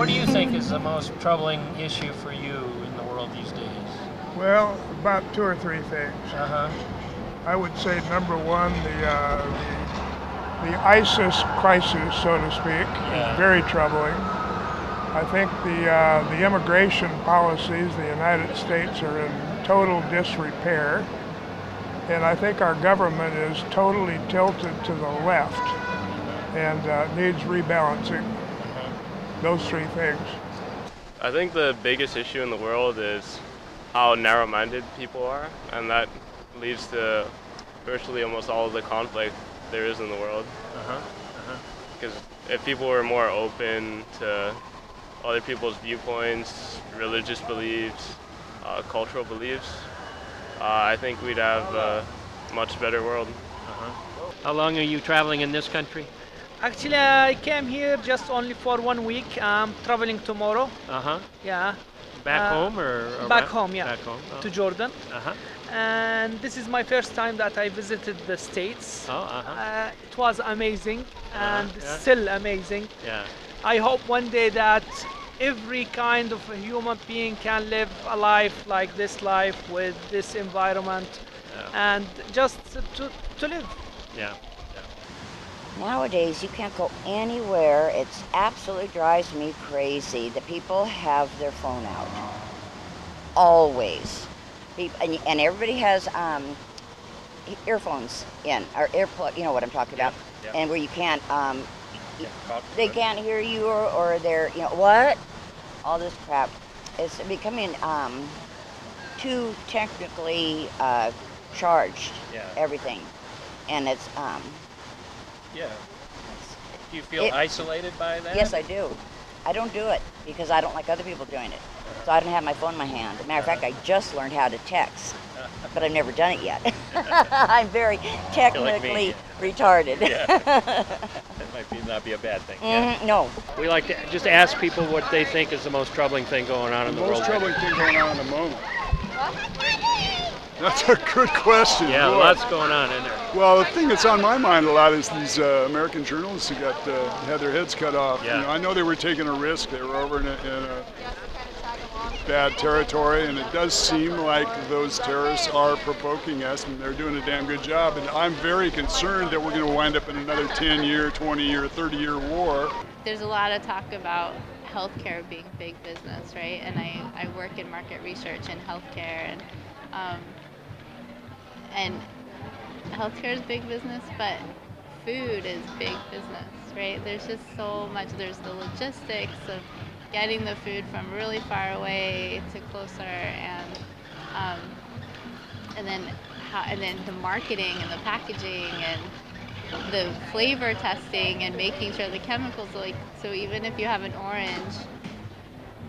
What do you think is the most troubling issue for you in the world these days? Well, about two or three things. Uh huh. I would say number one, the ISIS crisis, so to speak, is Yeah. very troubling. I think the immigration policies of the United States are in total disrepair, and I think our government is totally tilted to the left and needs rebalancing. Those three things. I think the biggest issue in the world is how narrow-minded people are, and that leads to virtually almost all of the conflict there is in the world. Uh huh. Uh huh. Because if people were more open to other people's viewpoints, religious beliefs, cultural beliefs, I think we'd have a much better world. Uh huh. How long are you traveling in this country? Actually, I came here just only for 1 week. I'm traveling tomorrow. Uh huh. Yeah. Back Uh, home or Back home, yeah. Back home. To Jordan. Uh huh. And this is my first time that I visited the States. Oh, uh huh. It was amazing and Yeah. still amazing. Yeah. I hope one day that every kind of a human being can live a life like this life with this environment Yeah. and just to live. Yeah. Nowadays, you can't go anywhere. It's absolutely drives me crazy. The people have their phone out. Always. And everybody has earphones in, or earplug, you know what I'm talking about. Yeah. And where you can't, they can't hear you or they're, what? All this crap. It's becoming too technically charged, Yeah. everything. And it's, Yeah. Do you feel It- isolated by that? yes, I do. I don't do it because I don't like other people doing it. So I don't have my phone in my hand. Matter of fact, I just learned how to text, but I've never done it yet. I'm very technically retarded. Yeah. That might not be a bad thing. Yeah. No. We like to just ask people what they think is the most troubling thing going on in the world. Most troubling thing going on at the moment. That's a good question. Yeah, boy. lots going on in there. Well, the thing that's on my mind a lot is these American journalists who got had their heads cut off. Yeah. I know they were taking a risk. They were over in a bad territory, and it does seem like those terrorists are provoking us, and they're doing a damn good job. And I'm very concerned that we're going to wind up in another 10-year, 20-year, 30-year war. There's a lot of talk about healthcare being big business, right? And I work in market research in healthcare, and healthcare is big business, but food is big business, right? There's just so much. There's the logistics of getting the food from really far away to closer, and then the marketing and the packaging and the flavor testing and making sure the chemicals, like, so even if you have an orange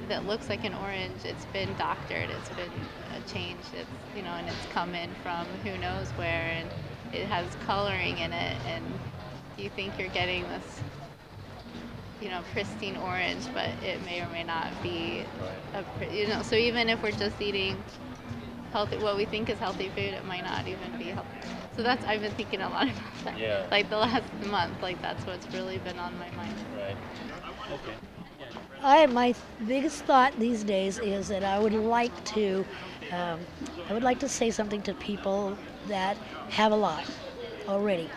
that looks like an orange, it's been doctored, it's been changed, it's, and it's come in from who knows where, and it has coloring in it, and you think you're getting this pristine orange, but it may or may not be so even if we're just eating healthy, what we think is healthy food, it might not even be healthy. So I've been thinking a lot about that. Yeah. Like the last month, like that's what's really been on my mind. Right. Okay. My biggest thought these days is that I would like to say something to people that have a lot already.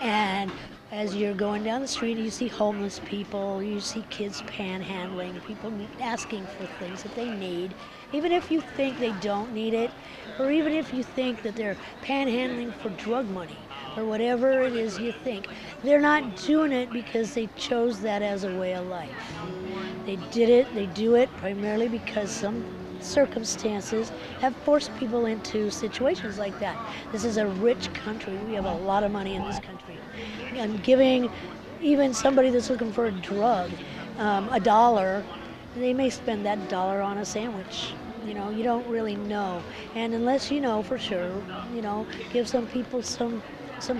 And as you're going down the street, you see homeless people, you see kids panhandling, people asking for things that they need, even if you think they don't need it, or even if you think that they're panhandling for drug money, or whatever it is you think. They're not doing it because they chose that as a way of life. They do it primarily because some circumstances have forced people into situations like that. This is a rich country. We have a lot of money in this country. And giving even somebody that's looking for a drug $1, they may spend that $1 on a sandwich. You don't really know. And unless you know for sure, give some people some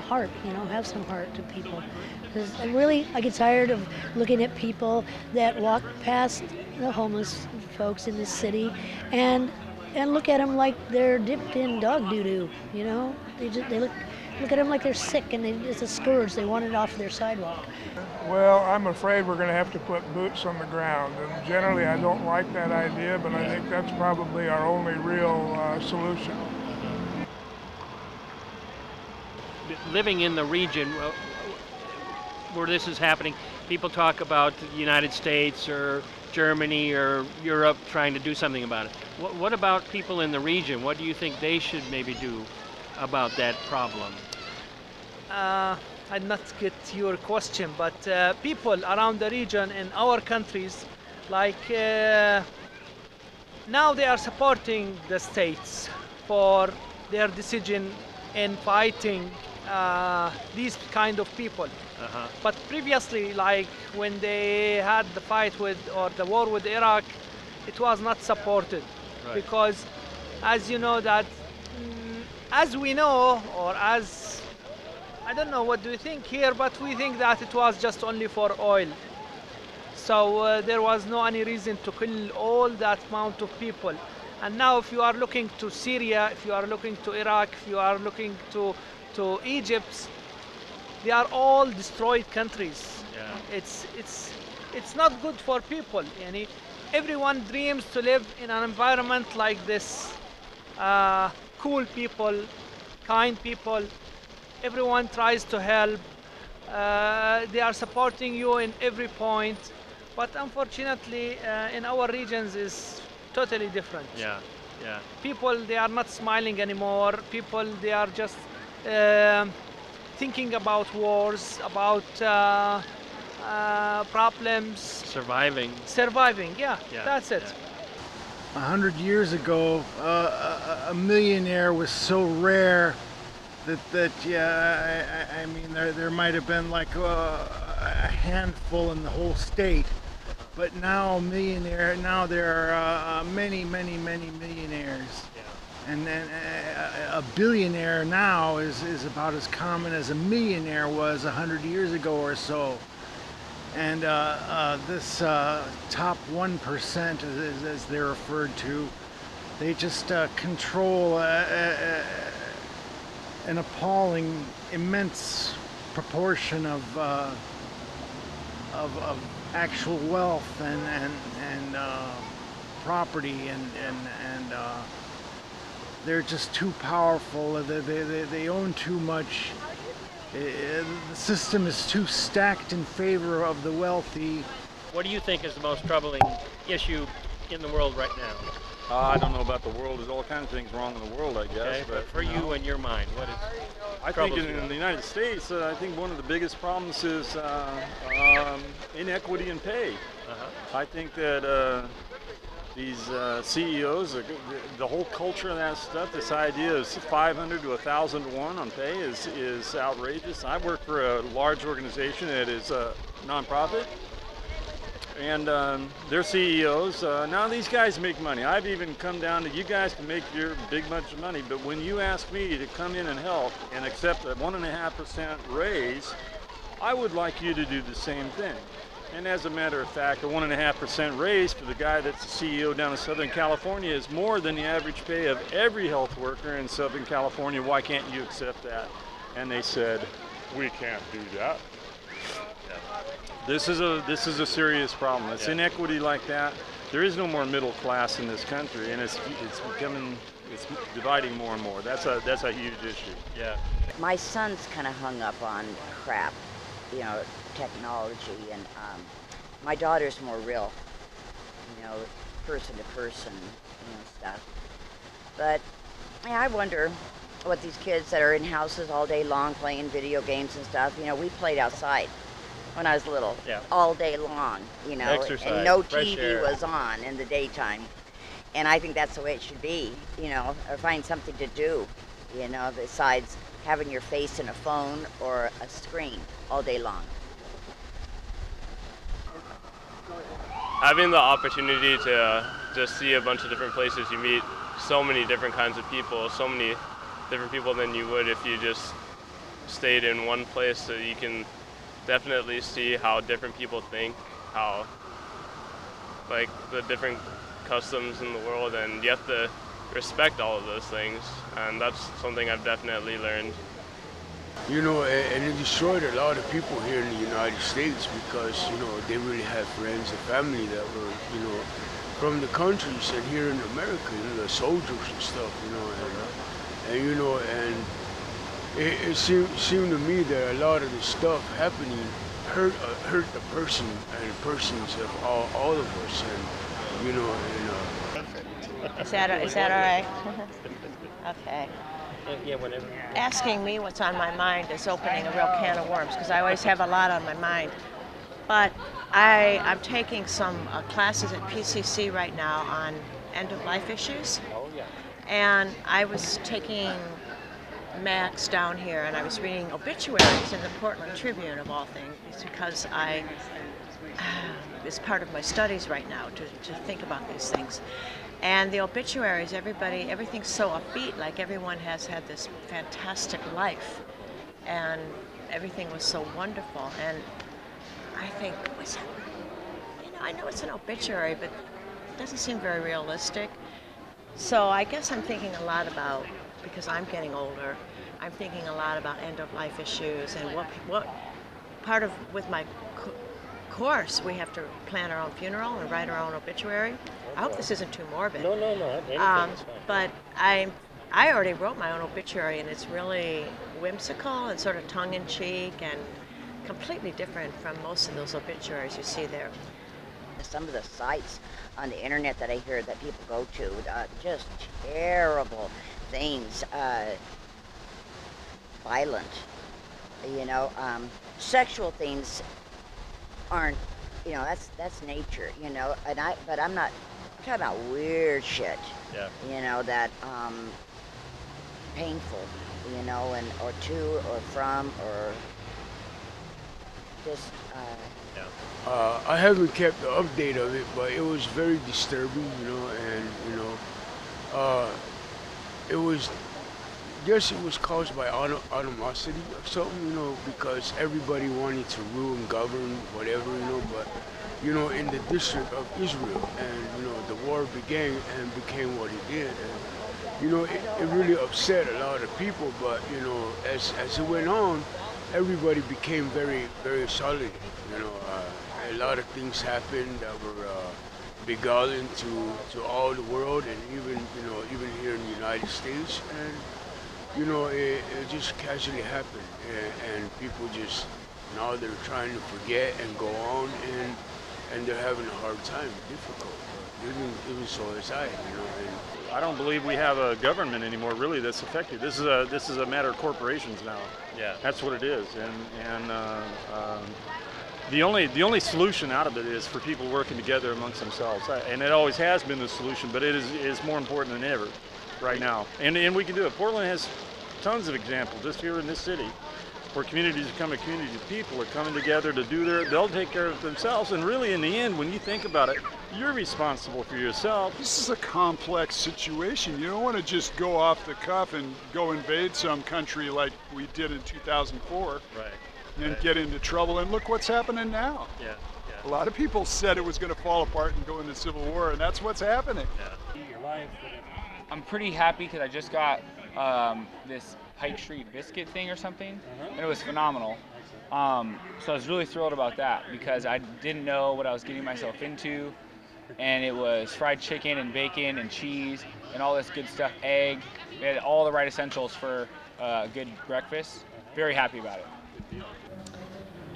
heart, have some heart to people. Because I get tired of looking at people that walk past the homeless folks in this city and look at them like they're dipped in dog doo-doo, They look at them like they're sick and it's a scourge. They want it off their sidewalk. Well, I'm afraid we're going to have to put boots on the ground. And generally, I don't like that idea, but I think that's probably our only real solution. Living in the region where this is happening, people talk about the United States or Germany or Europe trying to do something about it. What about people in the region? What do you think they should maybe do about that problem? I'd not get your question, but people around the region in our countries, like now they are supporting the states for their decision in fighting these kind of people. Uh-huh. But previously, like when they had the fight with or the war with Iraq, it was not supported. Right. Because as you know that, as we know, or as, I don't know what do you think here, but we think that it was just only for oil. So there was no any reason to kill all that amount of people. And now if you are looking to Syria, if you are looking to Iraq, if you are looking to Egypt, they are all destroyed countries. Yeah. It's not good for people. Yani, everyone dreams to live in an environment like this. Cool people, kind people. Everyone tries to help. They are supporting you in every point. But unfortunately, in our regions is totally different. Yeah, yeah. People, they are not smiling anymore. People, they are just thinking about wars, about problems. Surviving. Surviving, yeah, Yeah, that's it. yeah. 100 years ago, a millionaire was so rare that I mean, there might have been like a handful in the whole state. But now there are many millionaires. And then a billionaire now is about as common as a millionaire was 100 years ago or so. And this top 1%, as they're referred to, they just control an appalling, immense proportion of actual wealth and property and they're just too powerful. They own too much. The system is too stacked in favor of the wealthy. What do you think is the most troubling issue in the world right now? I don't know about the world. There's all kinds of things wrong in the world, I guess. Okay, but for you and your mind, what is? I think in the United States, I think one of the biggest problems is inequity in pay. Uh-huh. I think that these CEOs, the whole culture of that stuff, this idea of 500 to 1,000 to 1 on pay is outrageous. I work for a large organization that is a nonprofit. And their CEOs, now these guys make money. I've even come down to, you guys can make your big bunch of money, but when you ask me to come in and help and accept a 1.5% raise, I would like you to do the same thing. And as a matter of fact, a 1.5% raise for the guy that's the CEO down in Southern California is more than the average pay of every health worker in Southern California. Why can't you accept that? And they said, we can't do that. This is a serious problem. It's inequity like that. There is no more middle class in this country, and it's dividing more and more. That's a huge issue. Yeah. My son's kind of hung up on crap, you know, technology, and my daughter's more real, you know, person to person, you know, stuff. But yeah, I wonder what these kids that are in houses all day long playing video games and stuff, you know, we played outside when I was little, all day long, you know, Exercise, and no fresh TV air. was on in the daytime. And I think that's the way it should be, you know, or find something to do, you know, besides having your face in a phone or a screen all day long. Having the opportunity to just see a bunch of different places, you meet so many different kinds of people, so many different people than you would if you just stayed in one place. So you can definitely see how different people think, how like the different customs in the world, and you have to respect all of those things, and that's something I've definitely learned. You know, and it destroyed a lot of people here in the United States because, you know, they really had friends and family that were, you know, from the countries and here in America, you know, the soldiers and stuff, you know, and you know, and it seemed to me that a lot of the stuff happening hurt the person and persons of all of us, and you know, and Is that all right? Okay. Yeah, whatever. Asking me what's on my mind is opening a real can of worms because I always have a lot on my mind. But I'm taking some classes at PCC right now on end-of-life issues. Oh, yeah. And I was taking Max down here and I was reading obituaries in the Portland Tribune of all things because it's part of my studies right now to think about these things. And the obituaries, everything's so upbeat, like everyone has had this fantastic life and everything was so wonderful. And I think, I know it's an obituary, but it doesn't seem very realistic. So I guess I'm thinking a lot about, because I'm getting older, I'm thinking a lot about end-of-life issues and what part of, with my course, we have to plan our own funeral and write our own obituary. I hope this isn't too morbid. No. Anything's fine. But I already wrote my own obituary, and it's really whimsical and sort of tongue-in-cheek and completely different from most of those obituaries you see there. Some of the sites on the internet that I hear that people go to, just terrible things, violent, you know, sexual things aren't, you know, that's nature, you know, but I'm talking about weird shit, Yeah. you know, that painful, you know, and or to or from or just I haven't kept the update of it, but it was very disturbing, you know, and you know, it was. Guess it was caused by animosity or something, you know, because everybody wanted to rule and govern, whatever, you know. But you know, in the District of Israel, and you know, the war began and became what it did, and you know, it really upset a lot of people. But you know, as it went on, everybody became very, very solid. You know, a lot of things happened that were beguiling to all the world, and even here in the United States, and you know, it just casually happened, and people just now they're trying to forget and go on, and they're having a hard time, difficult. Even so as I, you know. And I don't believe we have a government anymore, really, that's effective. This is a matter of corporations now. Yeah. That's what it is, and the only solution out of it is for people working together amongst themselves, and it always has been the solution, but it is more important than ever right now, and we can do it. Portland has tons of examples just here in this city where communities become a community of people are coming together to they'll take care of themselves, and really in the end, when you think about it, you're responsible for yourself. This is a complex situation. You don't want to just go off the cuff and go invade some country like we did in 2004. Right. And get into trouble. And look what's happening now. Yeah. A lot of people said it was going to fall apart and go into civil war, and that's what's happening. I'm pretty happy because I just got this Pike Street biscuit thing or something, and it was phenomenal. So I was really thrilled about that because I didn't know what I was getting myself into, and it was fried chicken and bacon and cheese and all this good stuff, egg. It had all the right essentials for a good breakfast. Very happy about it.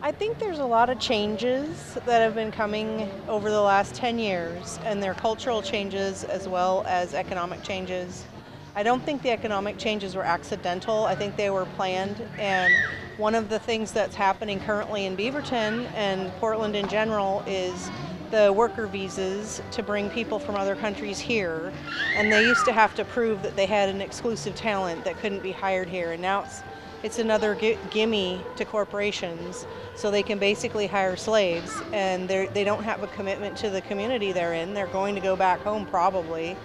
I think there's a lot of changes that have been coming over the last 10 years, and they're cultural changes as well as economic changes. I don't think the economic changes were accidental. I think they were planned, and one of the things that's happening currently in Beaverton and Portland in general is the worker visas to bring people from other countries here, and they used to have to prove that they had an exclusive talent that couldn't be hired here, and now it's another gimme to corporations, so they can basically hire slaves, and they don't have a commitment to the community they're in. They're going to go back home probably,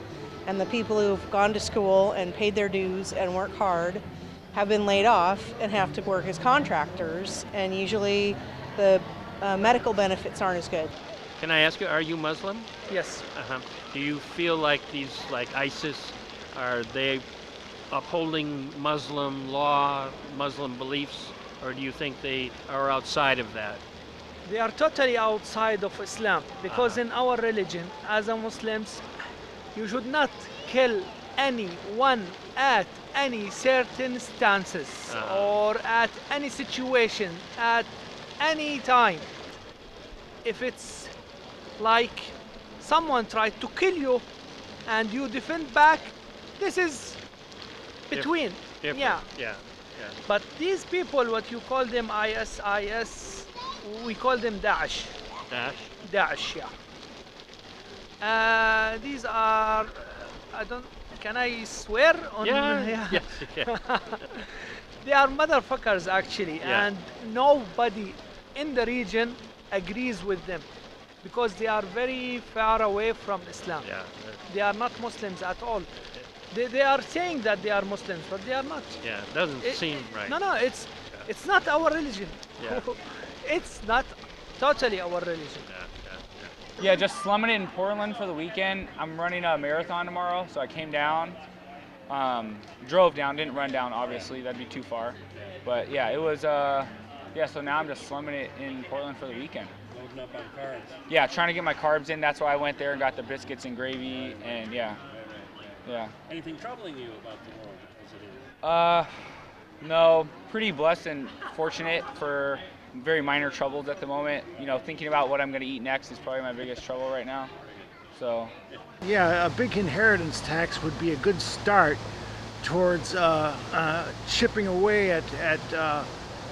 and the people who've gone to school and paid their dues and worked hard have been laid off and have to work as contractors, and usually the medical benefits aren't as good. Can I ask you, are you Muslim? Yes. Do you feel like these, like ISIS, are they upholding Muslim law, Muslim beliefs, or do you think they are outside of that? They are totally outside of Islam because in our religion, as a Muslims, you should not kill anyone at any certain stances or at any situation at any time. If it's like someone tried to kill you and you defend back, this is between. Different. Yeah. Yeah. But these people, what you call them IS, we call them Daesh. Daesh, yeah. These are, I don't, can I swear on? Yeah. Yes. Yeah. They are motherfuckers actually, Yeah. and nobody in the region agrees with them because they are very far away from Islam. Yeah. They are not Muslims at all. They are saying that they are Muslims, but they are not. Yeah. It doesn't seem right. No, it's not our religion. Yeah. It's not totally our religion. Yeah, just slumming it in Portland for the weekend. I'm running a marathon tomorrow, so I came down, drove down, didn't run down, obviously, that'd be too far. But yeah, it was, so now I'm just slumming it in Portland for the weekend. Loading up on carbs. Yeah, trying to get my carbs in. That's why I went there and got the biscuits and gravy, and yeah. Anything troubling you about the world as it is? No, pretty blessed and fortunate for very minor troubles at the moment. You know, thinking about what I'm going to eat next is probably my biggest trouble right now. So. Yeah, a big inheritance tax would be a good start towards chipping away at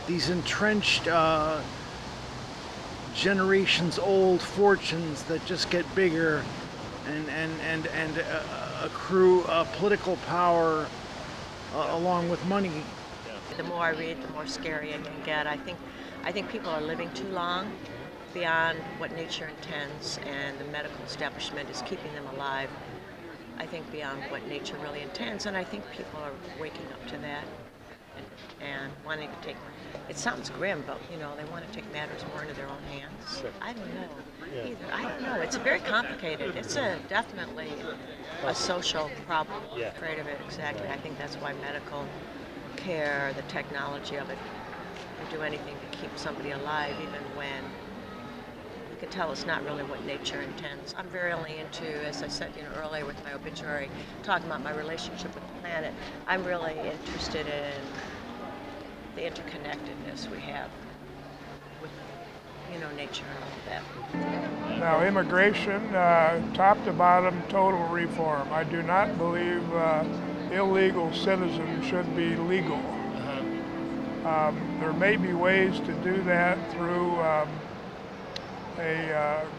these entrenched generations-old fortunes that just get bigger and accrue political power along with money. The more I read, the more scary it can get. I think people are living too long beyond what nature intends, and the medical establishment is keeping them alive. I think beyond what nature really intends, and I think people are waking up to that and wanting to take. It sounds grim, but they want to take matters more into their own hands. Sure. I don't know either. I don't know. It's very complicated. It's definitely a social problem. Yeah. Afraid of it, exactly. I think that's why medical care, the technology of it, will do anything to keep somebody alive, even when you can tell it's not really what nature intends. I'm very into, as I said earlier with my obituary, talking about my relationship with the planet. I'm really interested in the interconnectedness we have with nature and all that. Now, immigration, top to bottom, total reform. I do not believe illegal citizens should be legal. There may be ways to do that through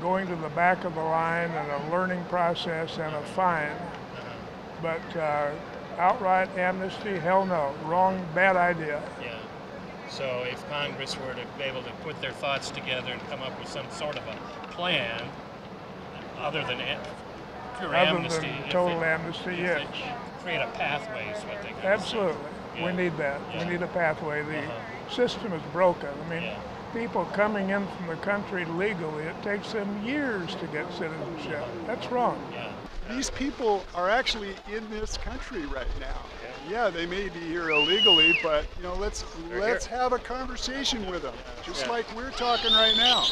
going to the back of the line and a learning process and a fine. But outright amnesty, hell no. Wrong, bad idea. Yeah. So if Congress were to be able to put their thoughts together and come up with some sort of a plan, other than pure amnesty, Total amnesty, yes. Create a pathway is what they could Absolutely. Yeah. We need that. Yeah. We need a pathway. The system is broken. I mean, people coming in from the country legally, it takes them years to get citizenship. That's wrong. These people are actually in this country right now. Yeah, they may be here illegally, but let's have a conversation with them, just like we're talking right now.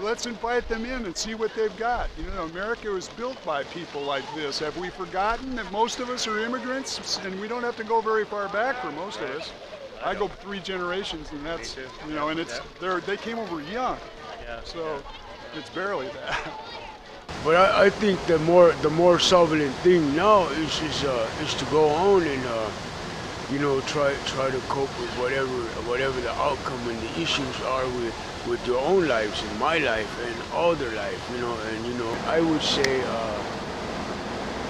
Let's invite them in and see what they've got. America was built by people like this. Have we forgotten that most of us are immigrants, and we don't have to go very far back for most of us? I go 3 generations, and that's and it's they came over young, so it's barely that. But I think the more solvent thing now is to go on and try to cope with whatever the outcome and the issues are with your own lives and my life and all their life, and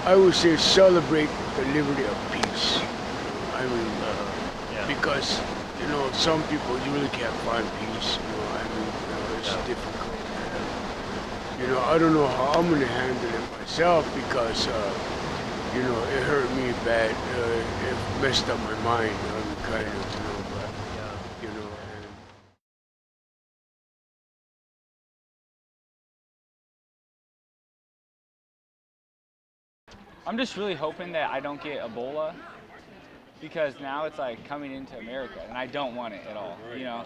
I would say celebrate the liberty of peace. Because some people you really can't find peace. It's difficult. I don't know how I'm going to handle it myself because, it hurt me bad. It messed up my mind, kind of, but. I'm just really hoping that I don't get Ebola because now it's like coming into America, and I don't want it at all. You know,